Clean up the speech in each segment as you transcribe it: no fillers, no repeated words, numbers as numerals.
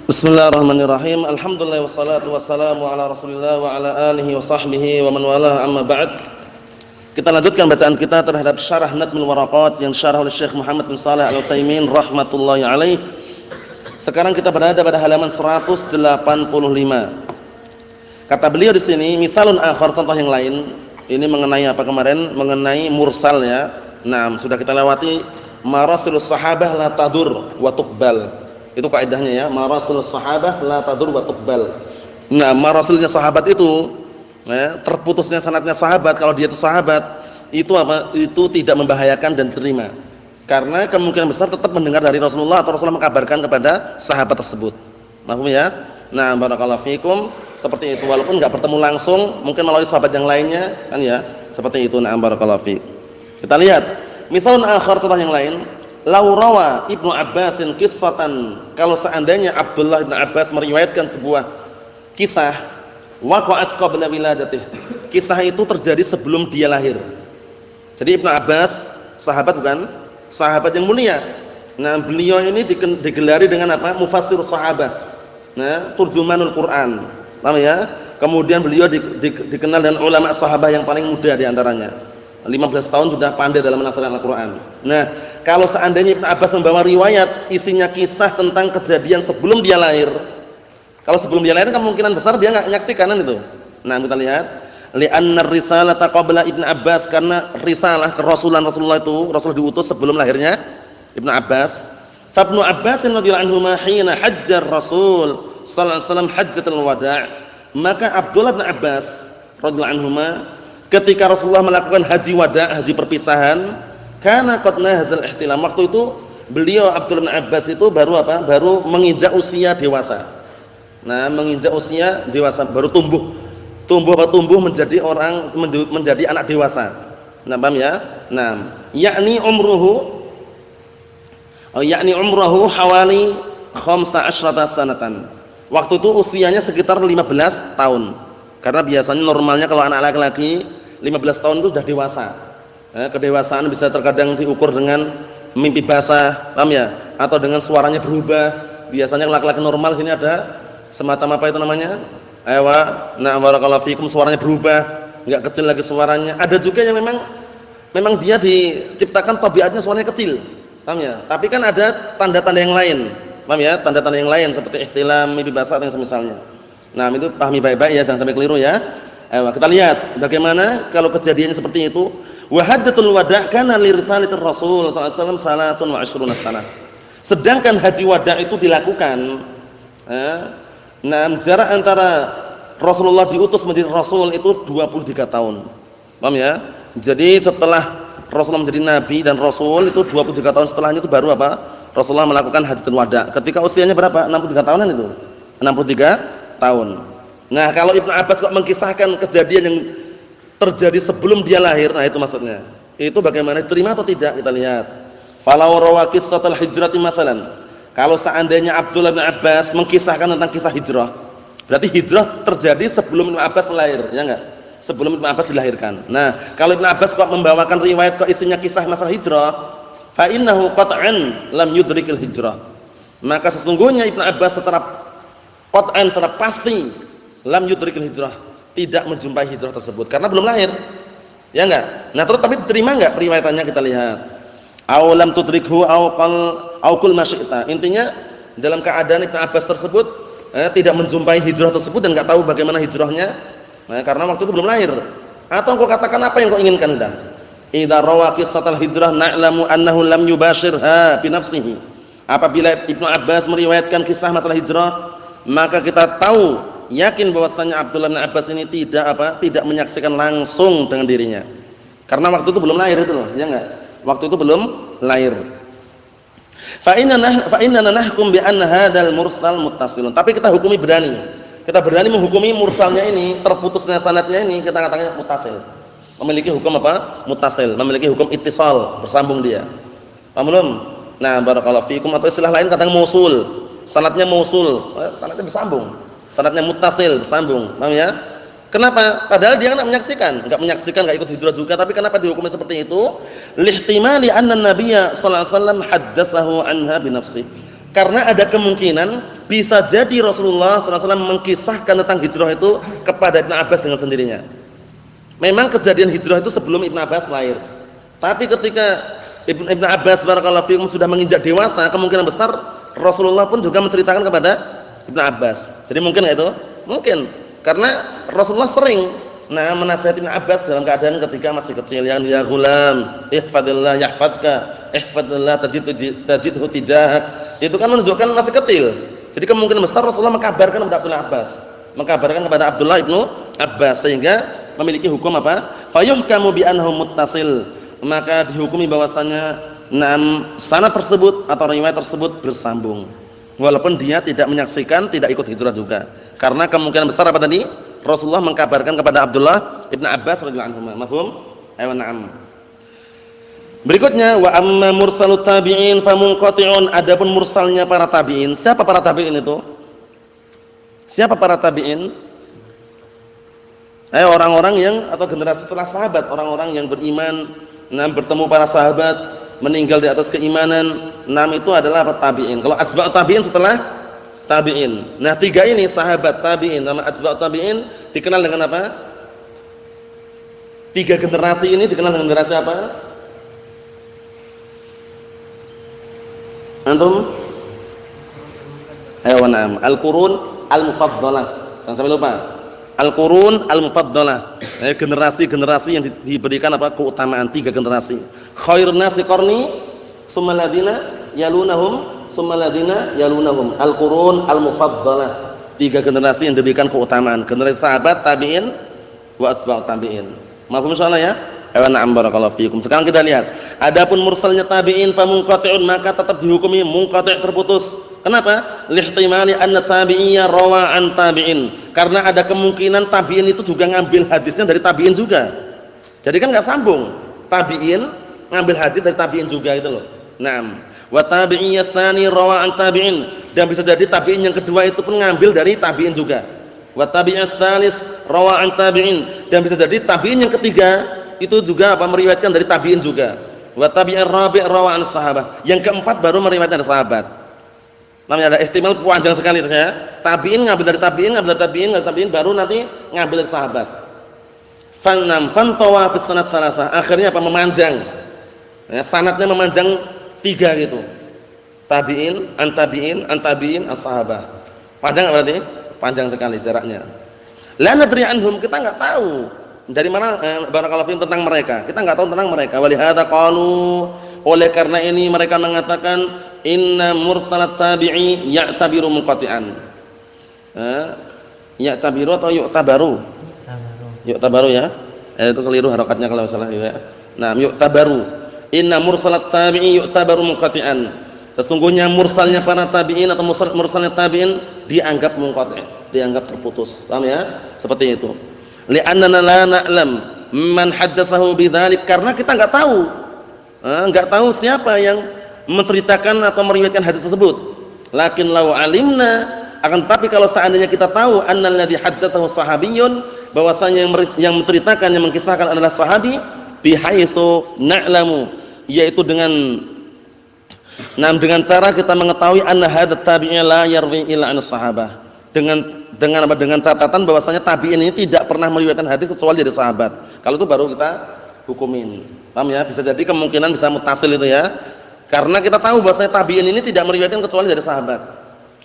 Bismillahirrahmanirrahim. Alhamdulillah wassalatu wassalamu ala Rasulillah wa ala alihi wa sahbihi wa man walah, amma ba'd. Kita lanjutkan bacaan kita terhadap Syarah Nadmul Waraqat yang syarah oleh Syekh Muhammad bin Shalih Al-Utsaimin rahmatullahi alaih. Sekarang kita berada pada halaman 185. Kata beliau di sini, misalun akhar, contoh yang lain. Ini mengenai apa kemarin? Mengenai mursal ya. Nah, sudah kita lewati marasilus sahabah la tadur wa tuqbal. Itu kaidahnya ya, marasilus sahabah la tadur wa tuqbal. Nah, marasilnya sahabat itu ya, terputusnya sanadnya sahabat kalau dia itu sahabat, itu apa? Itu tidak membahayakan dan diterima. Karena kemungkinan besar tetap mendengar dari Rasulullah atau Rasulullah mengabarkan kepada sahabat tersebut. Paham ya? Nah, barakallahu fikum, seperti itu walaupun enggak bertemu langsung, mungkin melalui sahabat yang lainnya kan ya. Seperti itu. Nah, barakallahu fik. Kita lihat, misalun akhar, contoh yang lain. Lau rawa Ibnu Abbasin qissatan, kalau seandainya Abdullah bin Abbas meriwayatkan sebuah kisah waqa'at qabla wiladatih. Kisah itu terjadi sebelum dia lahir. Jadi Ibnu Abbas sahabat bukan? Sahabat yang mulia. Nah, beliau ini digelari dengan apa? Mufassir sahabah. Nah, turjumanul Quran. Paham ya? Kemudian beliau dikenal dengan ulama sahabah yang paling muda di antaranya. 15 tahun sudah pandai dalam menafsirkan Al-Qur'an. Nah, kalau seandainya Ibnu Abbas membawa riwayat isinya kisah tentang kejadian sebelum dia lahir. Kalau sebelum dia lahir kemungkinan besar dia enggak menyaksikan itu. Nah, kita lihat, li'anna risalata qabla Ibnu Abbas, karena risalah kerasulan Rasulullah itu, Rasul diutus sebelum lahirnya Ibnu Abbas. Fa Ibnu Abbas radhiyallahu anhu hina hajjar Rasul sallallahu alaihi wasallam hajjatul wada'. Maka Abdullah bin Abbas radhiyallahu anhu ketika Rasulullah melakukan haji wada', haji perpisahan, karena qad nahazal ihtilam. Waktu itu beliau Abdullah bin Abbas itu baru apa? Baru menginjak usia dewasa. Nah, menginjak usia dewasa, baru tumbuh menjadi orang, menjadi anak dewasa. Nah, paham ya? Nah, yakni umruhu hawali 15 sanatan. Waktu itu usianya sekitar 15 tahun. Karena biasanya normalnya kalau anak laki-laki 15 tahun itu sudah dewasa. Kedewasaan bisa terkadang diukur dengan mimpi basah, paham ya? Atau dengan suaranya berubah. Biasanya laki-laki normal sini ada semacam apa itu namanya? Nah, barakallahu fikum, suaranya berubah, enggak kecil lagi suaranya. Ada juga yang memang dia diciptakan tabiatnya suaranya kecil. Paham ya? Tapi kan ada tanda-tanda yang lain. Paham ya? Tanda-tanda yang lain seperti ihtilam, mimpi basah atau yang semisalnya. Nah, itu pahami baik-baik ya, jangan sampai keliru ya. Kita lihat bagaimana kalau kejadiannya seperti itu. Wa hajjatul wada' kana li risalatir Rasul sallallahu alaihi wasallam 23 sanah. Sedangkan haji wada' itu dilakukan jarak antara Rasulullah diutus menjadi Rasul itu 23 tahun. Paham ya? Jadi setelah Rasulullah menjadi nabi dan rasul itu 23 tahun setelahnya itu baru apa? Rasulullah melakukan hajatul wada'. Ketika usianya berapa? 63 tahunan itu. 63 tahun. Nah, kalau Ibnu Abbas kok mengkisahkan kejadian yang terjadi sebelum dia lahir, nah itu maksudnya. Itu bagaimana, diterima atau tidak, kita lihat. Falau rawa qissatal hijrati masalan. Kalau seandainya Abdullah bin Abbas mengkisahkan tentang kisah hijrah, berarti hijrah terjadi sebelum Ibnu Abbas lahir, ya enggak? Sebelum Ibnu Abbas dilahirkan. Nah, kalau Ibnu Abbas kok membawakan riwayat kok isinya kisah masalah hijrah, fa innahu qat'an lam yudrikil hijrah. Maka sesungguhnya Ibnu Abbas secara qat'an, secara pasti lam yudrikil hijrah, tidak menjumpai hijrah tersebut karena belum lahir. Ya enggak? Nah, terus tapi diterima enggak periwayatannya, kita lihat. Aw lam tudrikhu aw qul ma syi'ta. Intinya dalam keadaan Ibnu Abbas tersebut tidak menjumpai hijrah tersebut dan enggak tahu bagaimana hijrahnya. Nah, karena waktu itu belum lahir. Atau engkau katakan apa yang kau inginkan dah. Idza rawa qissatal hijrah na'lamu annahu lam yubashirha bi nafsihi. Apabila Ibnu Abbas meriwayatkan kisah masalah hijrah, maka kita tahu, yakin bahwasanya Abdullah bin Abbas ini tidak menyaksikan langsung dengan dirinya. Karena waktu itu belum lahir itu loh, ya enggak? Waktu itu belum lahir. Fa inna nahkum bi anna hadzal mursal muttasilun. Tapi kita hukumi berani. Kita berani menghukumi mursalnya ini, terputusnya sanadnya ini, kita katakan muttasil. Memiliki hukum apa? Muttasil, memiliki hukum ittisal, bersambung dia. Paham belum? Nah, barakallahu fikum, atau istilah lain kadang mausul. Sanadnya mausul, sanadnya bersambung. Sanadnya muttasil, bersambung. Paham ya? Kenapa? Padahal dia enggak menyaksikan, enggak ikut hijrah juga, tapi kenapa dihukumi seperti itu? Lihtimali anna an-nabiyya sallallahu alaihi wasallam haddatsahu anha bi nafsihi. Karena ada kemungkinan bisa jadi Rasulullah SAW mengkisahkan tentang hijrah itu kepada Ibnu Abbas dengan sendirinya. Memang kejadian hijrah itu sebelum Ibnu Abbas lahir. Tapi ketika Ibnu Abbas barakallahu fiikum sudah menginjak dewasa, kemungkinan besar Rasulullah pun juga menceritakan kepada Ibnu Abbas. Jadi mungkin enggak itu? Mungkin. Karena Rasulullah sering menasihati Ibnu Abbas dalam keadaan ketika masih kecil, yang ya ghulam, ihfadillah yahfadka, ihfadillah tajidhu tijahak. Itu kan menunjukkan masih kecil. Jadi kemungkinan besar Rasulullah mengkabarkan kepada Ibnu Abbas, mengkabarkan kepada Abdullah Ibnu Abbas, sehingga memiliki hukum apa? Fayuhkamu bi annahu muttasil. Maka dihukumi bahwasanya sanad tersebut atau riwayat tersebut bersambung. Walaupun dia tidak menyaksikan, tidak ikut hijrah juga. Karena kemungkinan besar apa tadi? Rasulullah mengkabarkan kepada Abdullah Ibnu Abbas radhiyallahu anhu. Mafhum? Ayo na'am. Berikutnya wa amma mursalut tabi'in famunqati'un. Adapun mursalnya para tabi'in. Siapa para tabi'in itu? Siapa para tabi'in? Orang-orang yang atau generasi setelah sahabat, orang-orang yang beriman, bertemu para sahabat, meninggal di atas keimanan. Itu adalah apa? Tabi'in. Kalau atba'ut tabi'in setelah tabi'in. Nah, tiga ini sahabat, tabi'in, nama atba'ut tabi'in dikenal dengan apa? Tiga generasi ini dikenal dengan generasi apa? Antum? Ayo na'am. Al-qurun al-mufaddalah. Jangan sampai lupa. Al-qurun al-mufaddalah. Generasi-generasi yang diberikan apa? Keutamaan, tiga generasi. Khairun nasi qarni, tsummal ladzina yalunahum, tsummal ladzina yalunahum. Al-qurun al-mufaddalah. Tiga generasi yang diberikan keutamaan. Generasi sahabat, tabi'in, wa atba'ut tabi'in. Mafhum insyaallah ya? Na'am barakallahu fiikum. Sekarang kita lihat. Adapun mursalnya tabi'in fa munqati'un, maka tetap dihukumi munqati', terputus. Kenapa? Lihtimali anna tabi'iyya rawa an tabi'in. Karena ada kemungkinan tabi'in itu juga ngambil hadisnya dari tabi'in juga. Jadi kan enggak sambung. Tabi'in ngambil hadis dari tabi'in juga itu loh. Naam. Wa tabi'iyya tsani rawa an tabi'in. Dan bisa jadi tabi'in yang kedua itu pun ngambil dari tabi'in juga. Wa tabi'iyya tsalis rawa an tabi'in. Dan bisa jadi tabi'in yang ketiga itu juga apa? Meriwayatkan dari tabi'in juga. Wa tabi'ir rabi' rawa an sahabah. Yang keempat baru meriwayatkan dari sahabat. Namanya ada ihtimal panjang sekali itu ya. Tabi'in ngambil dari tabi'in, ngambil dari tabi'in, ngambil dari tabi'in, baru nanti ngambil dari sahabat. Fantawa fi sanad salasah. Akhirnya apa? Memanjang. Ya, sanadnya memanjang tiga gitu. Tabi'in, an tabi'in, an tabi'in, as-sahabah. Panjang enggak berarti? Panjang sekali jaraknya. La nadri anhum, kita enggak tahu dari mana barakallahu fiikum tentang mereka. Kita enggak tahu tentang mereka. Walihada qalu, oleh karena ini mereka mengatakan inna mursalat tabi'i ya'tabiru munqati'an. Ya'tabiru atau yu'tabaru? Yu'tabaru ya. Itu keliru harokatnya kalau salah ya. Nah, yu'tabaru. Inna mursalat tabi'i yu'tabaru munqati'an. Sesungguhnya mursalnya para tabi'in atau mursalnya tabi'in dianggap munqati', dianggap terputus. Paham ya? Seperti itu. Li'annana la na'lam man haddatsahu bidzalik, karena kita enggak tahu. Enggak tahu siapa yang menceritakan atau meriwayatkan hadis tersebut. Lakin law alimna, akan tapi kalau seandainya kita tahu annal ladzi haddatsahu sahabiyyun, bahwasanya yang menceritakan, yang mengkisahkan adalah sahabi, bihaitsu na'lamu, yaitu dengan cara kita mengetahui anna hadat tabi'in la yarwi illa an sahabah. Dengan catatan bahwasanya tabi'in ini tidak pernah meriwayatkan hadis kecuali dari sahabat. Kalau itu baru kita hukumin. Paham ya? Bisa jadi kemungkinan bisa mutasil itu ya. Karena kita tahu bahwasanya tabi'in ini tidak meriwayatkan kecuali dari sahabat.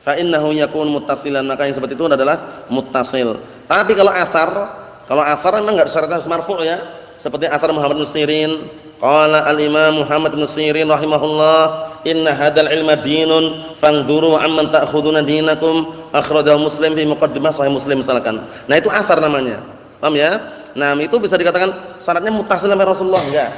Fa innahu yakun muttasilan, maka yang seperti itu adalah muttasil. Tapi kalau asar memang enggak syaratnya harus marfu' ya. Seperti asar Muhammad bin Sirin, qala al-Imam Muhammad bin Sirin rahimahullah, inna hadzal ilma dinun fanzuru amman ta'khuduna dinakum, akhrajahu Muslim fi muqaddimah sahih Muslim misalkan. Nah, itu asar namanya. Paham ya? Nah, itu bisa dikatakan syaratnya muttasil sama Rasulullah enggak?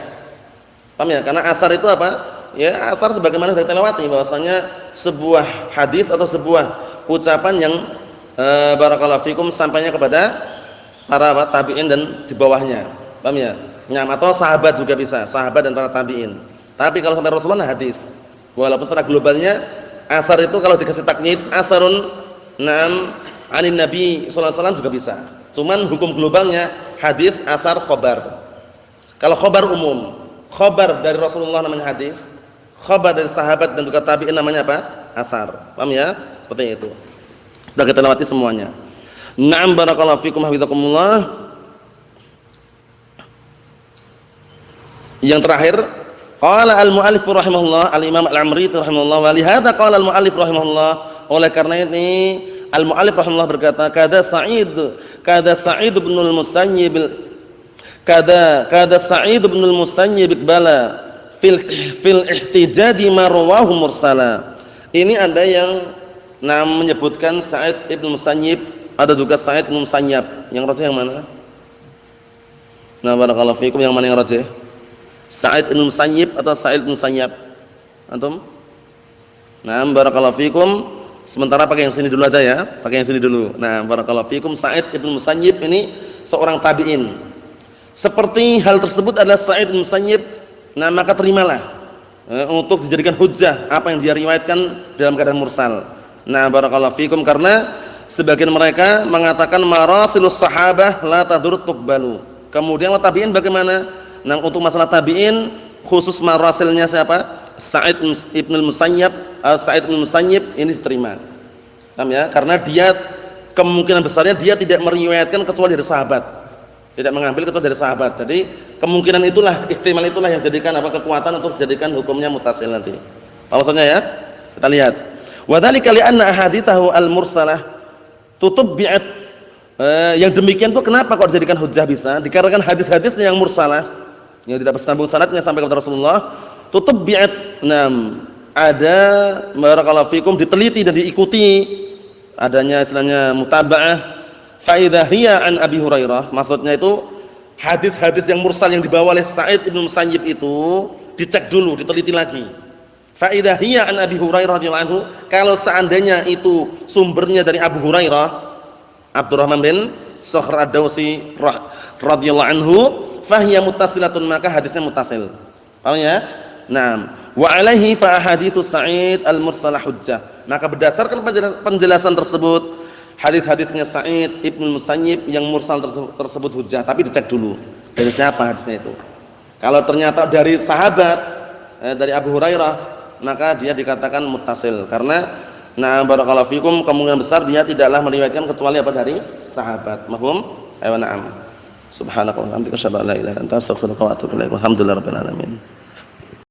Paham ya? Karena asar itu apa? Ya, asar sebagaimana kita lewati bahwasanya sebuah hadis atau sebuah ucapan yang barakallahu fikum sampainya kepada para tabi'in dan di bawahnya. Paham ya? Atau sahabat juga bisa, sahabat dan para tabi'in. Tapi kalau sampai Rasulullah hadis. Walaupun secara globalnya asar itu kalau dikasih takyid asarun anin Nabi sallallahu alaihi wasallam juga bisa. Cuman hukum globalnya hadis, asar, khobar. Kalau khobar umum, khobar dari Rasulullah namanya hadis, khobar dari sahabat dan juga tabi'in namanya apa? Asar. Paham ya? Seperti itu. Sudah kita lewati semuanya. Na'am barakallahu fikum hafizakumullah. Yang terakhir, qala al-mu'allif rahimahullah, al-Imam al-Amri rahimahullah, wa li hadza qala al-mu'allif rahimahullah, oleh karena ini al-mu'allif rahimahullah berkata, kada Sa'id bin al-Musayyib kada Sa'id bin al-Musayyib bala fil ihtijadi ma rawahu mursala. Ini ada yang menyebutkan Sa'id bin Musayyib, ada juga Sa'id bin Musayyab. Yang rajih yang mana? Nah, barakallahu fikum, yang mana yang rajih? Sa'id bin Musayyib atau Sa'id bin Musayyab? Antum? Nah, barakallahu fikum. Sementara pakai yang sini dulu aja ya, pakai yang sini dulu. Nah, barakallahu fikum, Sa'id bin Musayyib ini seorang tabi'in. Seperti hal tersebut adalah Sa'id bin Musayyib, nah maka terimalah untuk dijadikan hujjah apa yang dia riwayatkan dalam keadaan mursal. Nah, barakallahu fikum, karena sebagian mereka mengatakan marasilus sahabah la tadur tuqbalu. Kemudian tabi'in bagaimana? Nah, untuk masalah tabi'in khusus marasilnya siapa? Sa'id bin Musayyab, Sa'id bin Musayyib ini diterima. Paham ya? Karena dia kemungkinan besarnya dia tidak meriwayatkan kecuali dari sahabat. Tidak mengambil kecuali dari sahabat. Jadi kemungkinan itulah, ihtimal itulah yang jadikan kekuatan untuk jadikan hukumnya mutasil nanti. Apa maksudnya ya? Kita lihat. Wa dzalika li anna ahaditsahu al-mursalah tutubbi'at. Yang demikian itu kenapa kok dijadikan hujjah bisa? Dikarenakan hadis-hadisnya yang mursalah, yang tidak bersambung sanadnya sampai kepada Rasulullah, tutubbi'at. Ada barakallahu fikum, diteliti dan diikuti, adanya istilahnya mutaba'ah. Fa idza hiya an Abi Hurairah, maksudnya itu hadis-hadis yang mursal yang dibawa oleh Sa'id bin Musayyib itu dicek dulu, diteliti lagi. Fa idza hiya an Abi Hurairah radhiyallahu anhu, kalau seandainya itu sumbernya dari Abu Hurairah, Abdurrahman bin Sakhr ad-Dawsi radhiyallahu anhu, fa hiya muttasilatun, maka hadisnya muttasil. Paham ya? Naam. Wa alaihi fa ahaditsu Sa'id al-mursalah hujjah. Maka berdasarkan penjelasan tersebut, hadis-hadisnya Sa'id ibn Musayyib yang mursal tersebut hujjah, tapi dicek dulu dari siapa hadisnya itu. Kalau ternyata dari sahabat, dari Abu Hurairah, maka dia dikatakan muttasil, karena barakallahu fikum, kemungkinan besar dia tidaklah meriwayatkan kecuali dari sahabat. Mafhum? Ayo na'am. Subhanakallahumma wa bihamdika asyhadu an la ilaha illa anta astaghfiruka wa atubu ilaik. Alhamdulillahirabbil alamin.